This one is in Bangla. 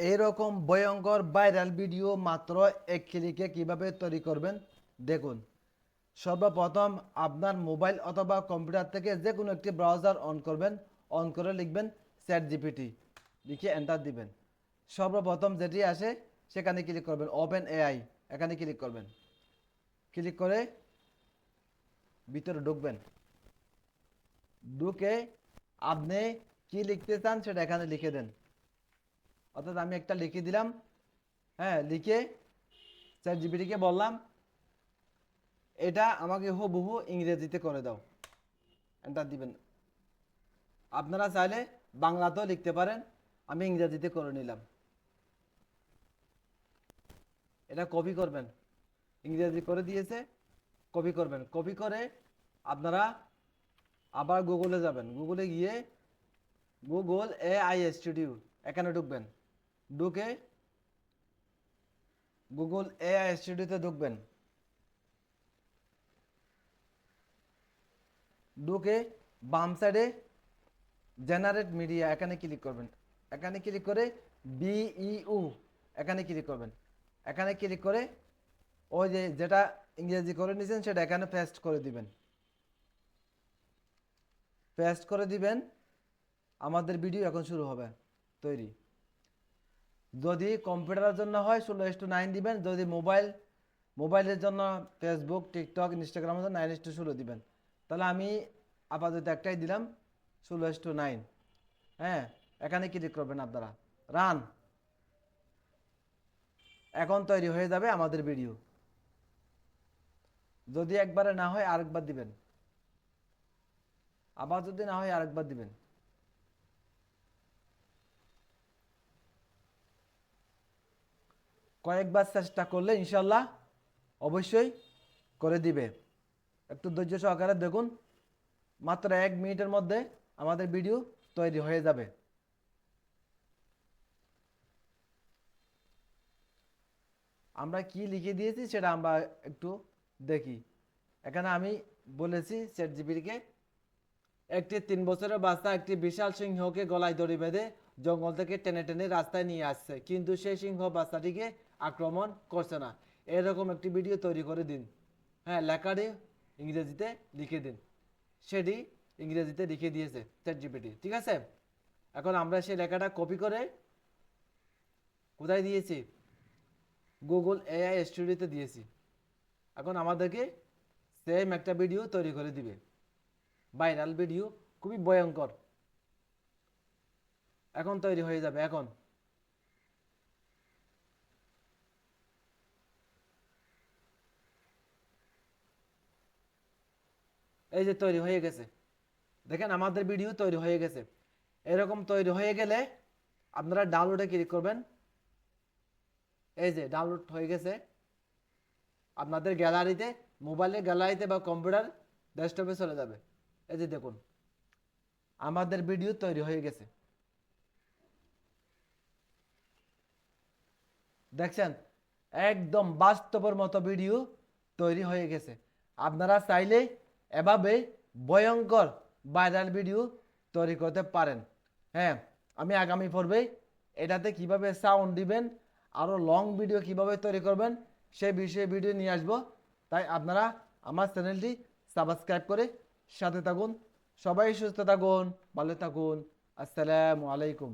এইরকম ভয়ঙ্কর ভাইরাল ভিডিও মাত্র এক ক্লিকে কিভাবে তৈরি করবেন দেখুন। সর্বপ্রথম আপনার মোবাইল অথবা কম্পিউটার থেকে যে কোনো একটি ব্রাউজার অন করবেন, অন করে লিখবেন চ্যাট জিপিটি, লিখে এন্টার দিবেন। সর্বপ্রথম যেটি আসে সেখানে ক্লিক করবেন, ওপেন এআই, এখানে ক্লিক করবেন। ক্লিক করে ভিতরে ঢুকবেন, ঢুকে আপনি কি লিখতে চান সেটা এখানে লিখে দেন। অর্থাৎ আমি একটা লিখে দিলাম, হ্যাঁ, লিখে চ্যাট জিপিটিকে বললাম এটা আমাকে হুবহু ইংরেজিতে করে দাও, এন্টার দিবেন। আপনারা চাইলে বাংলাতেও লিখতে পারেন, আমি ইংরেজিতে করে নিলাম। এটা কপি করবেন, ইংরেজি করে দিয়েছে, কপি করবেন। কপি করে আপনারা আবার গুগলে যাবেন, গুগলে গিয়ে গুগল এআই স্টুডিও এখানে ঢুকবেন, ঢুকে গুগল এআই স্টুডিওতে ঢুকবেন, ঢুকে বাম সাইডে জেনারেট মিডিয়া এখানে ক্লিক করবেন। এখানে ক্লিক করে বিইউ এখানে ক্লিক করবেন। এখানে ক্লিক করে ওই যে যেটা ইংরেজি করে নিয়েছেন সেটা এখানে পেস্ট করে দিবেন। পেস্ট করে দিবেন, আমাদের ভিডিও এখন শুরু হবে তৈরি। যদি কম্পিউটারের জন্য হয় 16:9 দিবেন, যদি মোবাইলের জন্য ফেসবুক, টিকটক, ইনস্টাগ্রামের জন্য 9:16 দিবেন। তাহলে আমি আপাতত একটাই দিলাম 16:9। হ্যাঁ, এখানে ক্লিক করবেন আপনারা, রান। এখন তৈরি হয়ে যাবে আমাদের ভিডিও। যদি একবারে না হয় আরেকবার দিবেন, আবার যদি না হয় আরেকবার দিবেন। কয়েকবার চেষ্টা করলে ইনশাল্লাহ অবশ্যই করে দিবে। একটু ধৈর্য সহকারে দেখুন, মাত্র 1 মিনিটের মধ্যে আমাদের ভিডিও তৈরি হয়ে যাবে। আমরা কি লিখে দিয়েছি সেটা আমরা একটু দেখি। এখানে আমি বলেছি চ্যাট জিপিটিকে, একটি 3 বছরের বাচ্চা একটি বিশাল সিংহকে গলায় দড়ি বেঁধে জঙ্গল থেকে টেনে টেনে রাস্তায় নিয়ে আসছে, কিন্তু সেই সিংহ বাচ্চাটিকে আক্রমণ করছে না। এরকম একটি ভিডিও তৈরি করে দিন। হ্যাঁ, লেখাটি ইংরেজিতে লিখে দিন। সেটি ইংরেজিতে লিখে দিয়েছে চ্যাট জিপিটি, ঠিক আছে। এখন আমরা সেই লেখাটা কপি করে কোথায় দিয়েছি, গুগল এআই স্টুডিওতে দিয়েছি। এখন আমাদেরকে সেম একটা ভিডিও তৈরি করে দিবে, ভাইরাল ভিডিও, খুবই ভয়ঙ্কর। এখন তৈরি হয়ে যাবে। এখন এই যে তৈরি হয়ে গেছে, দেখেন আমাদের ভিডিও তৈরি হয়ে গেছে। এরকম তৈরি হয়ে গেলে আপনারা ডাউনলোডে ক্লিক করবেন। এই যে ডাউনলোড হয়ে গেছে আপনাদের গ্যালারিতে, মোবাইলের গ্যালারিতে বা কম্পিউটার ডেস্কটপে চলে যাবে। এই যে দেখুন আমাদের ভিডিও তৈরি হয়ে গেছে, দেখছেন, একদম বাস্তবের মতো ভিডিও তৈরি হয়ে গেছে। আপনারা চাইলে এভাবে ভয়ঙ্কর ভাইরাল ভিডিও তৈরি করতে পারেন। হ্যাঁ, আমি আগামী পর্বে এটাতে কিভাবে সাউন্ড দিবেন, আরও লং ভিডিও কিভাবে তৈরি করবেন সেই বিষয়ে ভিডিও নিয়ে আসবো। তাই আপনারা আমার চ্যানেলটি সাবস্ক্রাইব করে সাথে থাকুন। সবাই সুস্থ থাকুন, ভালো থাকুন। আসসালামু আলাইকুম।